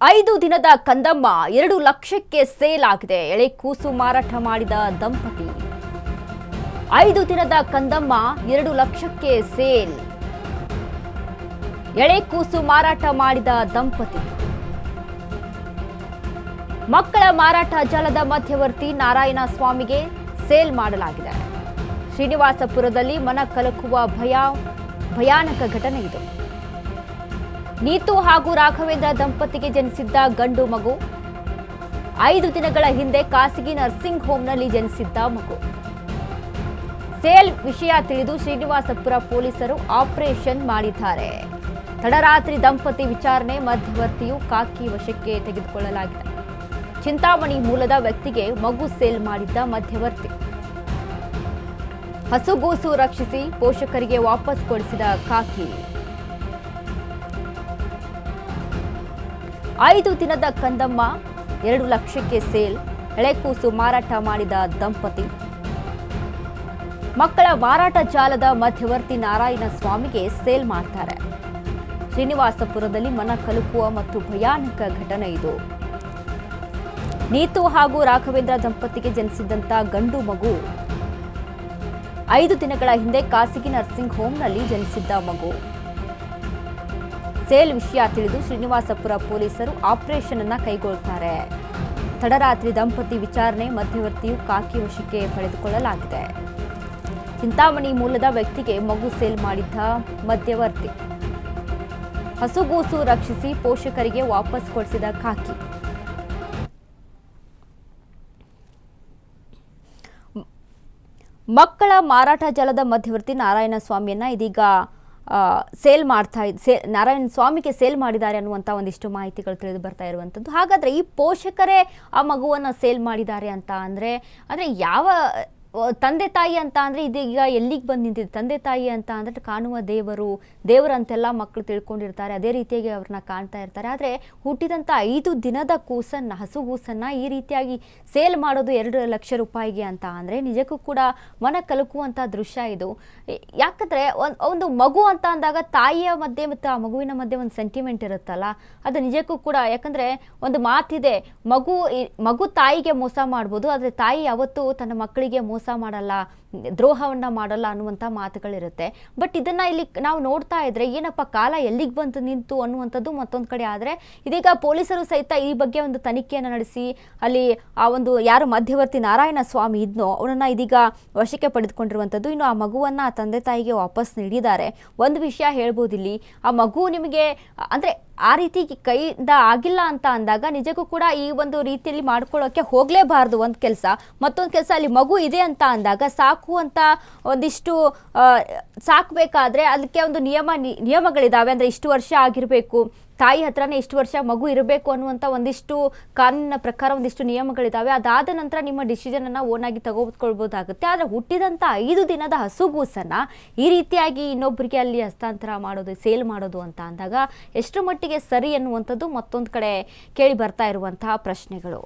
5 ದಿನದ ಕಂದಮ್ಮ 2 ಲಕ್ಷಕ್ಕೆ ಸೇಲ್ ಆಗಿದೆ. ಎಳೆ ಕೂಸು ಮಾರಾಟ ಮಾಡಿದ ದಂಪತಿ. 5 ದಿನದ ಕಂದಮ್ಮ 2 ಲಕ್ಷಕ್ಕೆ ಸೇಲ್. ಎಳೆ ಕೂಸು ಮಾರಾಟ ಮಾಡಿದ ದಂಪತಿ. ಮಕ್ಕಳ ಮಾರಾಟ ಜಾಲದ ಮಧ್ಯವರ್ತಿ ನಾರಾಯಣ ಸ್ವಾಮಿಗೆ ಸೇಲ್ ಮಾಡಲಾಗಿದೆ. ಶ್ರೀನಿವಾಸಪುರದಲ್ಲಿ ಮನ ಕಲಕುವ ಭಯಾನಕ ಘಟನೆ ಇದು. ನೀತು ಹಾಗೂ ರಾಘವೇಂದ್ರ ದಂಪತಿಗೆ ಜನಿಸಿದ್ದ ಗಂಡು ಮಗು 5 ದಿನಗಳ ಹಿಂದೆ ಖಾಸಗಿ ನರ್ಸಿಂಗ್ ಹೋಂನಲ್ಲಿ ಜನಿಸಿದ್ದ ಮಗು. ಸೇಲ್ ವಿಷಯ ತಿಳಿದು ಶ್ರೀನಿವಾಸಪುರ ಪೊಲೀಸರು ಆಪರೇಷನ್ ಮಾಡಿದ್ದಾರೆ. ತಡರಾತ್ರಿ ದಂಪತಿ ವಿಚಾರಣೆ, ಮಧ್ಯವರ್ತಿಯು ಖಾಕಿ ವಶಕ್ಕೆ ತೆಗೆದುಕೊಳ್ಳಲಾಗಿದೆ. ಚಿಂತಾಮಣಿ ಮೂಲದ ವ್ಯಕ್ತಿಗೆ ಮಗು ಸೇಲ್ ಮಾಡಿದ್ದ ಮಧ್ಯವರ್ತಿ. ಹಸುಗೂಸು ರಕ್ಷಿಸಿ ಪೋಷಕರಿಗೆ ವಾಪಸ್ ಕೊಡಿಸಿದ ಖಾಕಿ. 5 ದಿನದ ಕಂದಮ್ಮ 2 ಲಕ್ಷಕ್ಕೆ ಸೇಲ್. ಎಳೆಕೂಸು ಮಾರಾಟ ಮಾಡಿದ ದಂಪತಿ. ಮಕ್ಕಳ ಮಾರಾಟ ಜಾಲದ ಮಧ್ಯವರ್ತಿ ನಾರಾಯಣ ಸ್ವಾಮಿಗೆ ಸೇಲ್ ಮಾಡ್ತಾರೆ. ಶ್ರೀನಿವಾಸಪುರದಲ್ಲಿ ಮನ ಕಲಕುವ ಮತ್ತು ಭಯಾನಕ ಘಟನೆ ಇದು. ನೀತು ಹಾಗೂ ರಾಘವೇಂದ್ರ ದಂಪತಿಗೆ ಜನಿಸಿದ್ದಂತ ಗಂಡು ಮಗು 5 ದಿನಗಳ ಹಿಂದೆ ಖಾಸಗಿ ನರ್ಸಿಂಗ್ ಹೋಂನಲ್ಲಿ ಜನಿಸಿದ್ದ ಮಗು. ಸೇಲ್ ವಿಷಯ ತಿಳಿದು ಶ್ರೀನಿವಾಸಪುರ ಪೊಲೀಸರು ಆಪರೇಷನ್ ಅನ್ನ ಕೈಗೊಳ್ಳುತ್ತಾರೆ. ತಡರಾತ್ರಿ ದಂಪತಿ ವಿಚಾರಣೆ, ಮಧ್ಯವರ್ತಿಯು ಖಾಕಿ ವಶಕ್ಕೆ ಪಡೆದುಕೊಳ್ಳಲಾಗಿದೆ. ಚಿಂತಾಮಣಿ ಮೂಲದ ವ್ಯಕ್ತಿಗೆ ಮಗು ಸೇಲ್ ಮಾಡಿದ್ದ ಮಧ್ಯವರ್ತಿ. ಹಸುಗೂಸು ರಕ್ಷಿಸಿ ಪೋಷಕರಿಗೆ ವಾಪಸ್ ಕೊಡಿಸಿದ ಖಾಕಿ. ಮಕ್ಕಳ ಮಾರಾಟ ಜಾಲದ ಮಧ್ಯವರ್ತಿ ನಾರಾಯಣ ಸ್ವಾಮಿಯನ್ನ ಇದೀಗ ಸೇಲ್ ಮಾಡ್ತಾ ನಾರಾಯಣ ಸ್ವಾಮಿಗೆ ಸೇಲ್ ಮಾಡಿದ್ದಾರೆ ಅನ್ನುವಂಥ ಒಂದಿಷ್ಟು ಮಾಹಿತಿಗಳು ತಿಳಿದು ಬರ್ತಾ ಇರುವಂಥದ್ದು. ಹಾಗಾದ್ರೆ ಈ ಪೋಷಕರೇ ಆ ಮಗುವನ್ನು ಸೇಲ್ ಮಾಡಿದ್ದಾರೆ ಅಂತ ಅಂದರೆ ಯಾವ ತಂದೆ ತಾಯಿ ಅಂತ ಅಂದರೆ ಇದೀಗ ಎಲ್ಲಿಗೆ ಬಂದು ನಿಂತಿದೆ? ತಂದೆ ತಾಯಿ ಅಂತ ಅಂದರೆ ಕಾಣುವ ದೇವರಂತೆಲ್ಲ ಮಕ್ಕಳು ತಿಳ್ಕೊಂಡಿರ್ತಾರೆ. ಅದೇ ರೀತಿಯಾಗಿ ಅವ್ರನ್ನ ಕಾಣ್ತಾ ಇರ್ತಾರೆ. ಆದರೆ ಹುಟ್ಟಿದಂಥ 5 ದಿನದ ಕೂಸನ್ನು, ಹಸುಗೂಸನ್ನು ಈ ರೀತಿಯಾಗಿ ಸೇಲ್ ಮಾಡೋದು 2 ಲಕ್ಷ ರೂಪಾಯಿಗೆ ಅಂತ ಅಂದರೆ ನಿಜಕ್ಕೂ ಕೂಡ ಮನ ಕಲಕುವಂಥ ದೃಶ್ಯ ಇದು. ಯಾಕಂದರೆ ಒಂದು ಮಗು ಅಂತ ಅಂದಾಗ ತಾಯಿಯ ಮಧ್ಯೆ ಮತ್ತು ಆ ಮಗುವಿನ ಮಧ್ಯೆ ಒಂದು ಸೆಂಟಿಮೆಂಟ್ ಇರುತ್ತಲ್ಲ, ಅದು ನಿಜಕ್ಕೂ ಕೂಡ. ಯಾಕಂದರೆ ಒಂದು ಮಾತಿದೆ, ಮಗು ತಾಯಿಗೆ ಮೋಸ ಮಾಡ್ಬೋದು, ಆದರೆ ತಾಯಿ ಯಾವತ್ತೂ ತನ್ನ ಮಕ್ಕಳಿಗೆ ಮೋಸ ಮಾಡಲ್ಲ, ದ್ರೋಹವನ್ನ ಮಾಡಲ್ಲ ಅನ್ನುವಂಥ ಮಾತುಗಳಿರುತ್ತೆ. ಬಟ್ ಇದನ್ನ ಇಲ್ಲಿ ನಾವು ನೋಡ್ತಾ ಇದ್ರೆ ಏನಪ್ಪ ಕಾಲ ಎಲ್ಲಿಗೆ ಬಂತು ನಿಂತು ಅನ್ನುವಂಥದ್ದು ಮತ್ತೊಂದು ಕಡೆ. ಆದರೆ ಇದೀಗ ಪೊಲೀಸರು ಸಹಿತ ಈ ಬಗ್ಗೆ ಒಂದು ತನಿಖೆಯನ್ನು ನಡೆಸಿ ಅಲ್ಲಿ ಆ ಒಂದು ಯಾರು ಮಧ್ಯವರ್ತಿ ನಾರಾಯಣ ಸ್ವಾಮಿ ಇದ್ನೋ ಅವನನ್ನ ಇದೀಗ ವಶಕ್ಕೆ ಪಡೆದುಕೊಂಡಿರುವಂಥದ್ದು. ಇನ್ನು ಆ ಮಗುವನ್ನ ಆ ತಂದೆ ತಾಯಿಗೆ ವಾಪಸ್ ನೀಡಿದ್ದಾರೆ. ಒಂದು ವಿಷಯ ಹೇಳ್ಬೋದು, ಇಲ್ಲಿ ಆ ಮಗು ನಿಮಗೆ ಅಂದ್ರೆ ಆ ರೀತಿ ಕೈಯಿಂದ ಆಗಿಲ್ಲ ಅಂತ ಅಂದಾಗ ನಿಜಕ್ಕೂ ಕೂಡ ಈ ಒಂದು ರೀತಿಯಲ್ಲಿ ಮಾಡ್ಕೊಳ್ಳೋಕೆ ಹೋಗಲೇಬಾರ್ದು ಒಂದು ಕೆಲಸ. ಮತ್ತೊಂದು ಕೆಲಸ, ಅಲ್ಲಿ ಮಗು ಇದೆ ಅಂತ ಅಂದಾಗ ಸಾಕುವಂತ ಒಂದಿಷ್ಟು ಸಾಕಬೇಕಾದ್ರೆ ಅದಕ್ಕೆ ಒಂದು ನಿಯಮಗಳಿದಾವೆ. ಅಂದರೆ ಇಷ್ಟು ವರ್ಷ ಆಗಿರಬೇಕು, ತಾಯಿ ಹತ್ರನೇ ಇಷ್ಟು ವರ್ಷ ಮಗು ಇರಬೇಕು ಅನ್ನುವಂಥ ಒಂದಿಷ್ಟು ಕಾನೂನಿನ ಪ್ರಕಾರ ಒಂದಿಷ್ಟು ನಿಯಮಗಳಿದ್ದಾವೆ. ಅದಾದ ನಂತರ ನಿಮ್ಮ ಡಿಸಿಷನನ್ನು ಓನಾಗಿ ತಗೊಳ್ಬೋದಾಗುತ್ತೆ. ಆದರೆ ಹುಟ್ಟಿದಂಥ 5 ದಿನದ ಹಸುಗೂಸನ್ನು ಈ ರೀತಿಯಾಗಿ ಇನ್ನೊಬ್ಬರಿಗೆ ಅಲ್ಲಿ ಹಸ್ತಾಂತರ ಮಾಡೋದು, ಸೇಲ್ ಮಾಡೋದು ಅಂತ ಅಂದಾಗ ಎಷ್ಟು ಮಟ್ಟಿಗೆ ಸರಿ ಅನ್ನುವಂಥದ್ದು ಮತ್ತೊಂದು ಕಡೆ ಕೇಳಿ ಬರ್ತಾ ಇರುವಂತಹ ಪ್ರಶ್ನೆಗಳು.